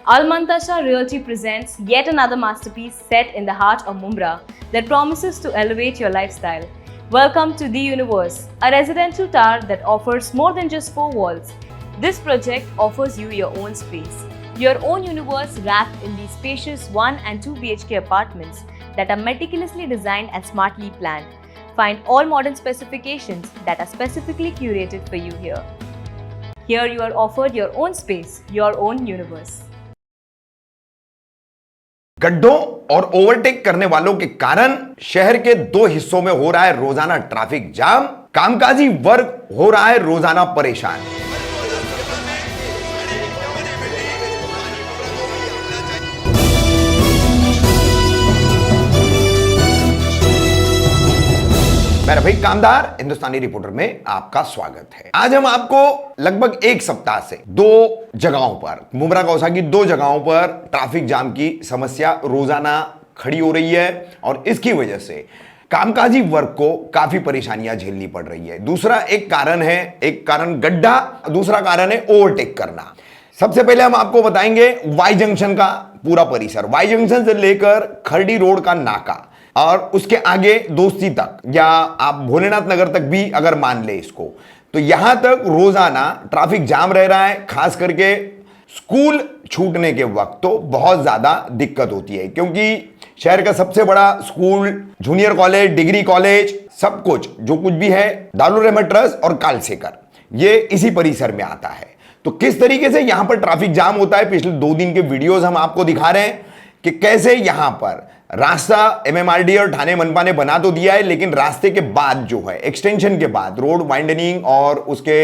Almantasha Realty presents yet another masterpiece set in the heart of Mumbai that promises to elevate your lifestyle. Welcome to The Universe, a residential tower that offers more than just four walls. This project offers you your own space, your own universe wrapped in these spacious 1 and 2 BHK apartments that are meticulously designed and smartly planned. Find all modern specifications that are specifically curated for you here. Here you are offered your own space, your own universe. गड्ढों और overtake करने वालों के कारण शहर के दो हिस्सों में हो रहा है रोजाना ट्रैफिक जाम, कामकाजी वर्ग हो रहा है रोजाना परेशान। मेरा भाई कामदार हिंदुस्तानी रिपोर्टर में आपका स्वागत है। आज हम आपको लगभग एक सप्ताह से दो जगहों पर, मुमरा कौसा की दो जगहों पर ट्रैफिक जाम की समस्या रोजाना खड़ी हो रही है और इसकी वजह से कामकाजी वर्ग को काफी परेशानियां झेलनी पड़ रही है। दूसरा एक कारण है, एक कारण गड्ढा, दूसरा कारण है ओवरटेक करना। सबसे पहले हम आपको बताएंगे वाई जंक्शन का पूरा परिसर, वाई जंक्शन से लेकर खरडी रोड का नाका और उसके आगे दोस्ती तक, या आप भोलेनाथ नगर तक भी अगर मान ले इसको, तो यहां तक रोजाना ट्रैफिक जाम रह रहा है। खास करके स्कूल छूटने के वक्त तो बहुत ज्यादा दिक्कत होती है, क्योंकि शहर का सबसे बड़ा school, junior college, degree college, सब कुछ जो कुछ भी है, दारुल रहमत ट्रस्ट और कालसेकर, ये इसी परिसर में आता है। तो किस तरीके से यहां पर ट्रैफिक जाम होता है, पिछले 2 दिन के वीडियोस हम आपको दिखा रहे हैं कि कैसे यहां पर रास्ता एमएमआरडी और ठाणे मनपा ने बना तो दिया है, लेकिन रास्ते के बाद जो है, एक्सटेंशन के बाद, रोड वाइंडनिंग और उसके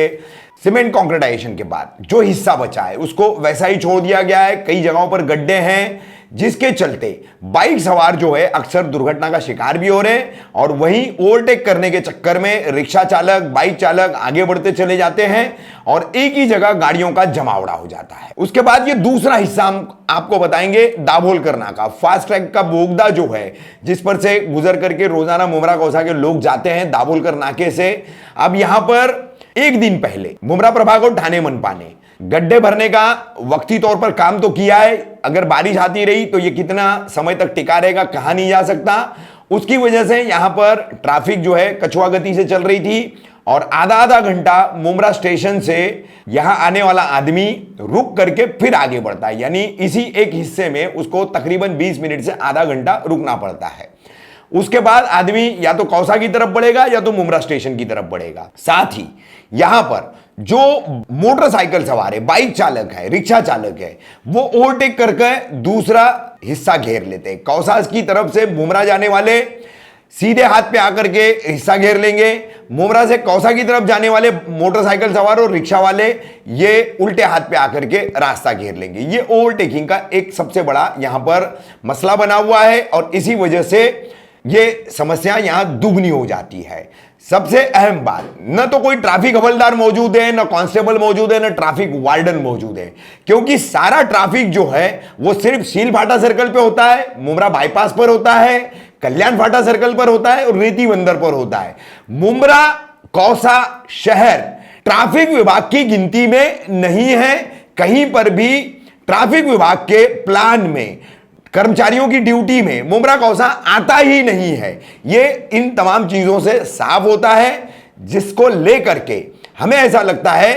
सीमेंट कॉन्क्रीटाइजेशन के बाद जो हिस्सा बचा है उसको वैसा ही छोड़ दिया गया है। कई जगहों पर गड्ढे हैं, जिसके चलते बाइक सवार जो है अक्सर दुर्घटना का शिकार भी हो रहे हैं और वहीं ओवरटेक करने के चक्कर में रिक्शा चालक, बाइक चालक आगे बढ़ते चले जाते हैं और एक ही जगह गाड़ियों का जमावड़ा हो जाता है। उसके बाद ये दूसरा हिस्सा हम आपको बताएंगे दाभोलकर नाका, फास्ट ट्रैक का बोगदा जो है, जिस पर से गुजर करके रोजाना मुमरा कौसा के लोग जाते हैं दाभोलकर नाके से। अब यहां पर एक दिन पहले मुमरा प्रभाग और ठाणे मनपा ने गड्ढे भरने का वक्ती तौर पर काम तो किया है। अगर बारिश आती रही तो ये कितना समय तक टिका रहेगा कहा नहीं जा सकता। उसकी वजह से यहां पर ट्रैफिक जो है कछुआ गति से चल रही थी और आधा घंटा मुमरा स्टेशन से यहां आने वाला आदमी रुक करके फिर आगे बढ़ता है, यानी इसी एक हिस्से में उसको तकरीबन 20 मिनट से आधा घंटा रुकना पड़ता है। उसके बाद आदमी या तो कौसा की तरफ बढ़ेगा या तो मुमरा स्टेशन की तरफ बढ़ेगा। साथ ही यहां पर जो मोटरसाइकिल सवार है, बाइक चालक है, रिक्शा चालक है, वो ओवरटेक करके दूसरा हिस्सा घेर लेते हैं। कौसा की तरफ से मुमरा जाने वाले सीधे हाथ पे आकर के हिस्सा घेर लेंगे, मुमरा से कौसा की तरफ जाने वाले मोटरसाइकिल सवार और रिक्शा वाले ये उल्टे हाथ पे आकर के रास्ता घेर लेंगे। ये ओवरटेकिंग का एक सबसे बड़ा यहां पर मसला बना हुआ है और इसी वजह से ये समस्या यहां दुगनी हो जाती है। सबसे अहम बात, न तो कोई ट्रैफिक हवलदार मौजूद है, न कांस्टेबल मौजूद है, न ट्रैफिक वार्डन मौजूद है, क्योंकि सारा ट्रैफिक जो है वो सिर्फ सील फाटा सर्कल पे होता है, मुमरा बाईपास पर होता है, कल्याण फाटा सर्कल पर होता है और रेती बंदर पर होता है। मुमरा कौसा शहर ट्रैफिक विभाग की गिनती में नहीं है। कहीं पर भी ट्रैफिक विभाग के प्लान में, कर्मचारियों की ड्यूटी में मुमरा कौसा आता ही नहीं है। ये इन तमाम चीजों से साफ होता है, जिसको लेकर के हमें ऐसा लगता है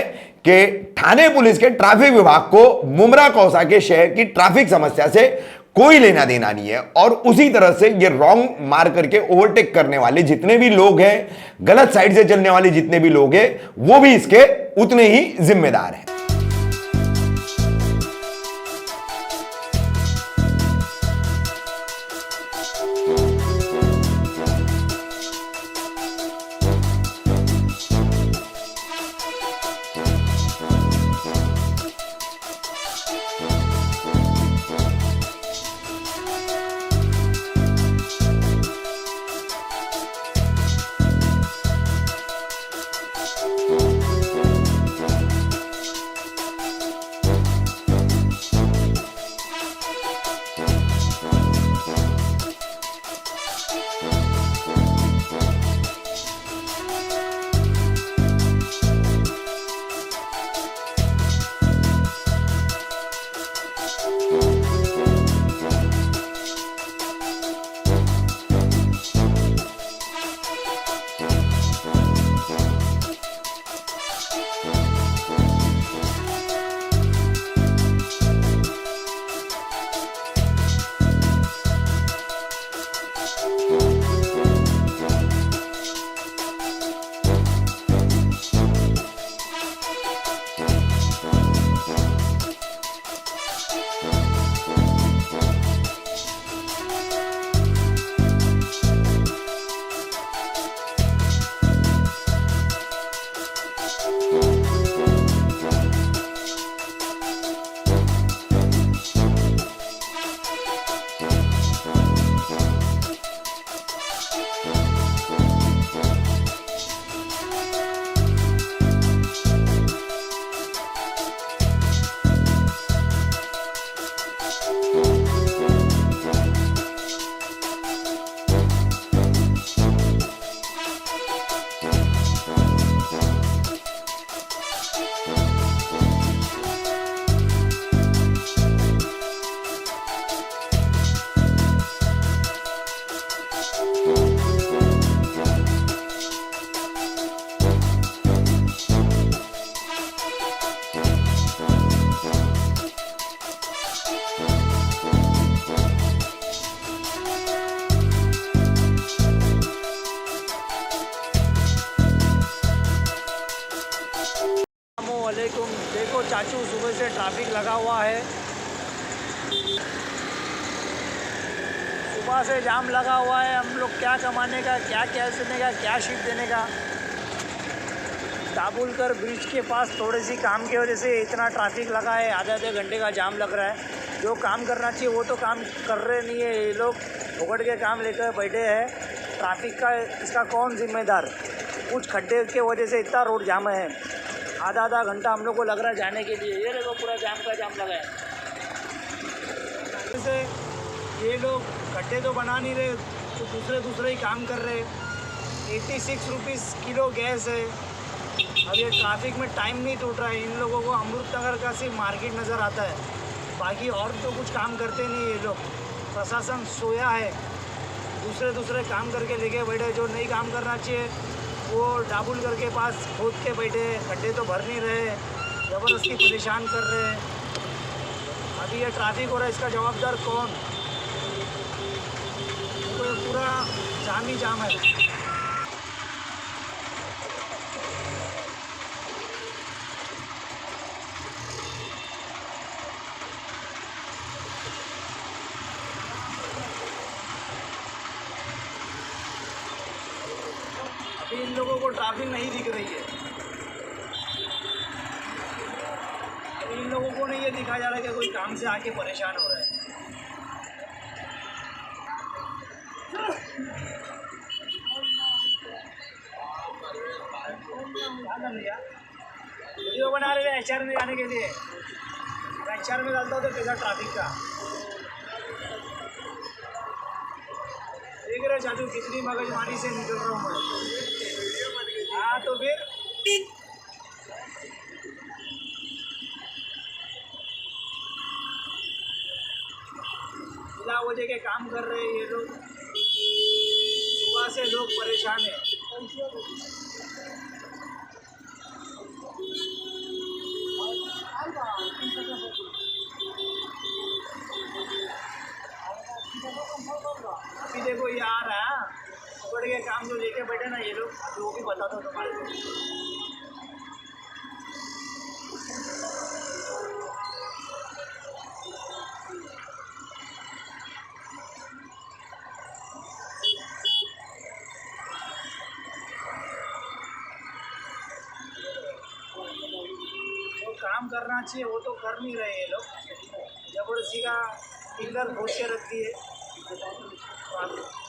कि ठाणे पुलिस के ट्रैफिक विभाग को मुमरा कौसा के शहर की ट्रैफिक समस्या से कोई लेना देना नहीं है और उसी तरह से ये रॉन्ग मार करके ओवरटेक करने वाले जितने भी लोग हैं, गलत साइड से चलने वाले जितने भी लोग हैं, वो भी इसके उतने ही जिम्मेदार हैं। ट्रैफिक लगा हुआ है। सुबह से जाम लगा हुआ है। हम लोग क्या कमाने का, क्या कैश देने का, क्या शिप देने का। दाबुलकर ब्रिज के पास थोड़ी सी काम की वजह से इतना ट्रैफिक लगा है, आधे आधे घंटे का जाम लग रहा है। जो काम करना चाहिए वो तो काम कर रहे नहीं है, ये लोग उगड़ के काम लेकर बैठे हैं। ट्रैफिक का इसका कौन जिम्मेदार? कुछ खड्डे के वजह से इतना रोड जाम है, आधा आधा घंटा हम लोग को लग रहा है जाने के लिए। ये देखो पूरा जाम का जाम लगा है। जैसे ये लोग खड्डे तो बना नहीं रहे, तो दूसरे ही काम कर रहे। 86 रुपीज़ किलो गैस है। अब ये ट्रैफिक में टाइम नहीं टूट रहा है। इन लोगों को अमृतनगर का सिर्फ मार्केट नज़र आता है, बाकी और तो कुछ काम करते नहीं ये लोग। प्रशासन सोया है, दूसरे काम करके लेके बैठे। जो नहीं काम करना चाहिए वो दाबुलकर के पास खोद के बैठे, खड्डे तो भर नहीं रहे, ज़बरदस्ती परेशान कर रहे हैं। अभी ये ट्रैफिक हो रहा है, इसका जवाबदार कौन? तो ये पूरा जाम ही जाम है। इन लोगों को ट्रैफिक नहीं दिख रही है। इन लोगों को नहीं ये दिखा जा रहा है कि कोई काम से आके परेशान हो रहा है। क्या कर लिया? वीडियो बना रहे हैं HR में जाने के लिए। HR में डालता हूँ तो कैसा ट्रैफिक का देख रहे चाचू, कितनी मगजमारी से निकल रहा हूँ मैं। हाँ तो फिर बिना वजह के काम कर रहे हैं ये लोग। सुबह से लोग परेशान हैं। अभी देखो ये आ रहा है, पकड़ के काम जो लेके बैठे ना ये लोग, वो भी बताता हूँ तुम्हारे को। जो काम करना चाहिए वो तो कर नहीं रहे ये लोग, जबरदस्ती का फिंगर घोष के रख दिए,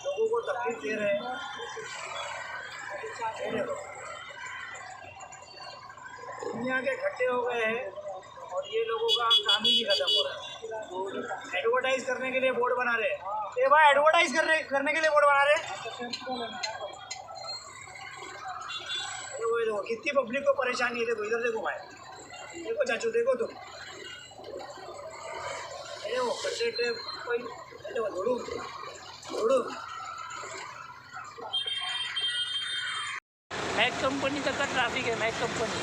लोगों को तकलीफ दे रहे हैं। दुनिया के खड्डे हो गए हैं और ये लोगों का काम ही नहीं खत्म हो रहा है। एडवर्टाइज करने के लिए बोर्ड बना रहे हैं। ये भाई एडवर्टाइज करने के लिए बोर्ड बना रहे हैं। देखो कितनी पब्लिक को परेशानी है। देखो इधर देखो भाई, देखो चाचू, देखो तुम, देखो खड्डे कोई देखो धोड़ू। मैक कंपनी तक का ट्रैफिक है, मैक कंपनी।